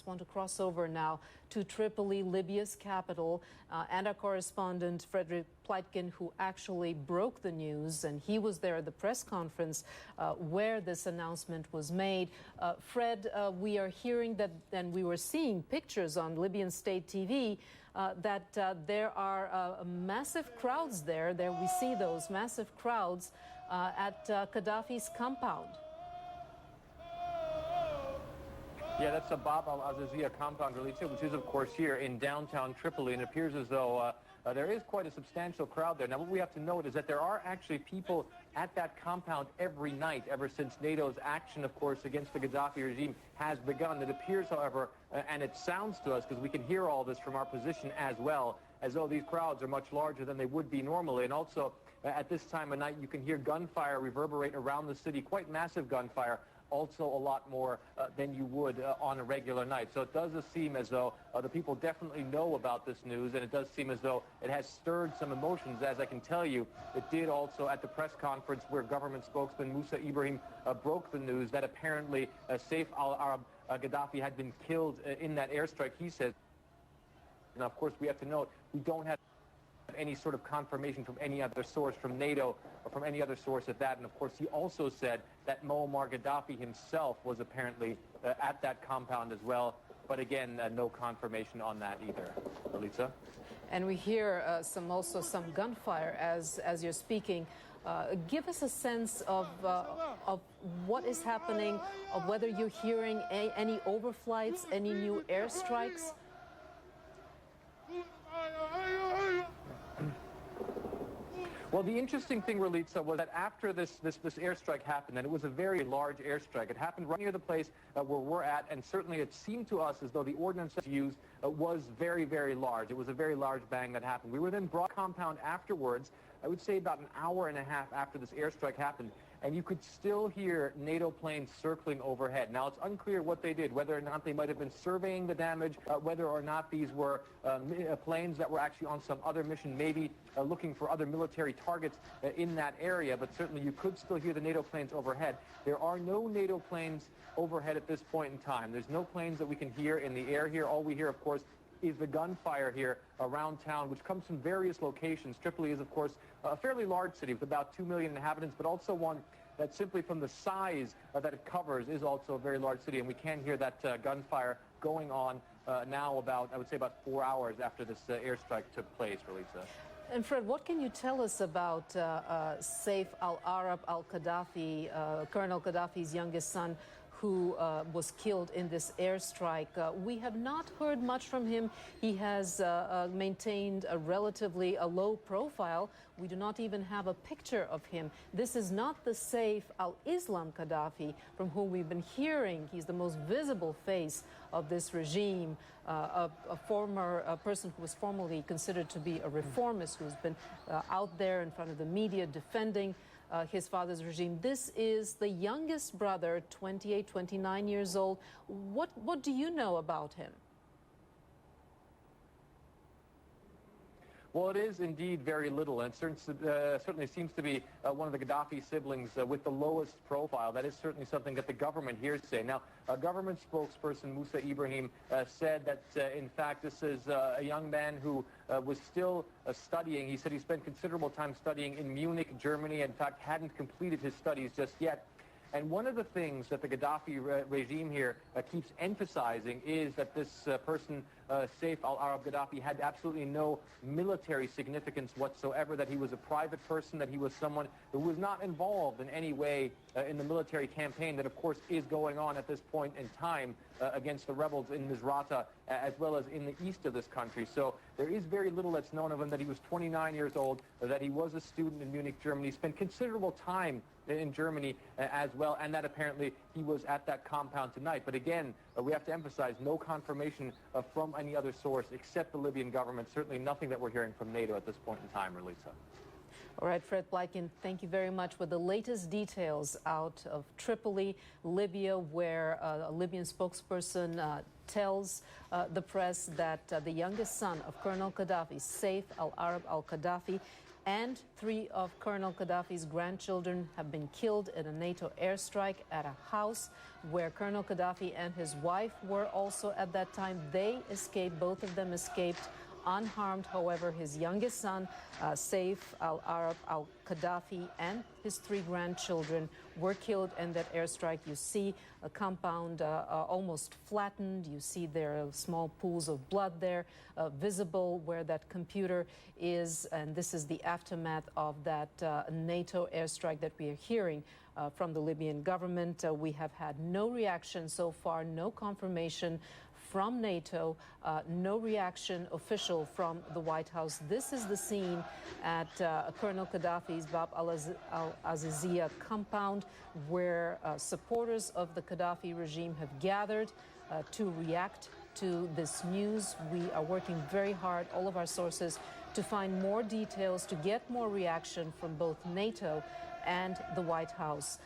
want to cross over now to Tripoli, Libya's capital, and our correspondent, Frederick Pleitgen, who actually broke the news, and he was there at the press conference where this announcement was made. Fred, we are hearing that, and we were seeing pictures on Libyan state TV, that there are massive crowds there. There we see those massive crowds at Gaddafi's compound. Yeah, that's the Bab al-Azizia compound, Relizia, which is, of course, here in downtown Tripoli, and it appears as though there is quite a substantial crowd there. Now, what we have to note is that there are actually people at that compound every night, ever since NATO's action, of course, against the Gaddafi regime has begun. It appears, however, and it sounds to us, because we can hear all this from our position as well, as though these crowds are much larger than they would be normally. And also, at this time of night, you can hear gunfire reverberate around the city, quite massive gunfire, also a lot more than you would on a regular night. So it does seem as though the people definitely know about this news, and it does seem as though it has stirred some emotions. As I can tell you, it did also at the press conference where government spokesman Musa Ibrahim broke the news that apparently Saif al-Arab Gaddafi had been killed in that airstrike, he says. Now, of course, we have to note, we don't have any sort of confirmation from any other source, from NATO or from any other source at that. And of course, he also said that Muammar Gaddafi himself was apparently at that compound as well. But again, no confirmation on that either. Elisa? And we hear also some gunfire as you're speaking. Give us a sense of what is happening, of whether you're hearing any overflights, any new airstrikes. Well, the interesting thing, Relitza, was that after this airstrike happened, and it was a very large airstrike, it happened right near the place where we're at, and certainly it seemed to us as though the ordnance used was very, very large. It was a very large bang that happened. We were then brought compound afterwards, I would say about an hour and a half after this airstrike happened, and you could still hear NATO planes circling overhead. Now, it's unclear what they did, whether or not they might have been surveying the damage, whether or not these were planes that were actually on some other mission, maybe looking for other military targets in that area, but certainly you could still hear the NATO planes overhead. There are no NATO planes overhead at this point in time. There's no planes that we can hear in the air here. All we hear, of course, is the gunfire here around town, which comes from various locations. Tripoli is, of course, a fairly large city with about 2 million inhabitants, but also one that simply from the size that it covers is also a very large city. And we can hear that gunfire going on now about, I would say, about 4 hours after this airstrike took place, Relisa. And Fred, what can you tell us about Saif al-Arab al-Gaddafi, Colonel Gaddafi's youngest son, who was killed in this airstrike? We have not heard much from him. He has maintained a relatively low profile. We do not even have a picture of him. This is not the Saif al-Islam Gaddafi from whom we've been hearing. He's the most visible face of this regime, a former person who was formerly considered to be a reformist, who's been out there in front of the media defending his father's regime. This is the youngest brother, 28, 29 years old. What do you know about him? Well, it is indeed very little, and certainly seems to be one of the Gaddafi siblings with the lowest profile. That is certainly something that the government here say. Now, government spokesperson Musa Ibrahim said that, in fact, this is a young man who was still studying. He said he spent considerable time studying in Munich, Germany. In fact, hadn't completed his studies just yet. And one of the things that the Gaddafi regime here keeps emphasizing is that this person, Saif al-Arab Gaddafi, had absolutely no military significance whatsoever, that he was a private person, that he was someone who was not involved in any way in the military campaign that, of course, is going on at this point in time against the rebels in Misrata, as well as in the east of this country. So there is very little that's known of him, that he was 29 years old, that he was a student in Munich, Germany, spent considerable time in Germany as well, and that apparently he was at that compound tonight. But again, we have to emphasize no confirmation from any other source except the Libyan government. Certainly nothing that we're hearing from NATO at this point in time, Relisa. All right, Fred Pleitgen, thank you very much with the latest details out of Tripoli, Libya, where a Libyan spokesperson tells the press that the youngest son of Colonel Gaddafi, Saif al-Arab al-Gaddafi, and 3 of Colonel Gaddafi's grandchildren have been killed in a NATO airstrike at a house where Colonel Gaddafi and his wife were also at that time. They escaped, both of them escaped unharmed. However, his youngest son, Saif al-Arab al-Gaddafi, and his 3 grandchildren were killed in that airstrike. You see a compound almost flattened. You see there are small pools of blood there visible where that computer is. And this is the aftermath of that NATO airstrike that we are hearing from the Libyan government. We have had no reaction so far, no confirmation from NATO, no reaction official from the White House. This is the scene at Colonel Gaddafi's Bab al-Azizia compound, where supporters of the Gaddafi regime have gathered to react to this news. We are working very hard, all of our sources, to find more details, to get more reaction from both NATO and the White House.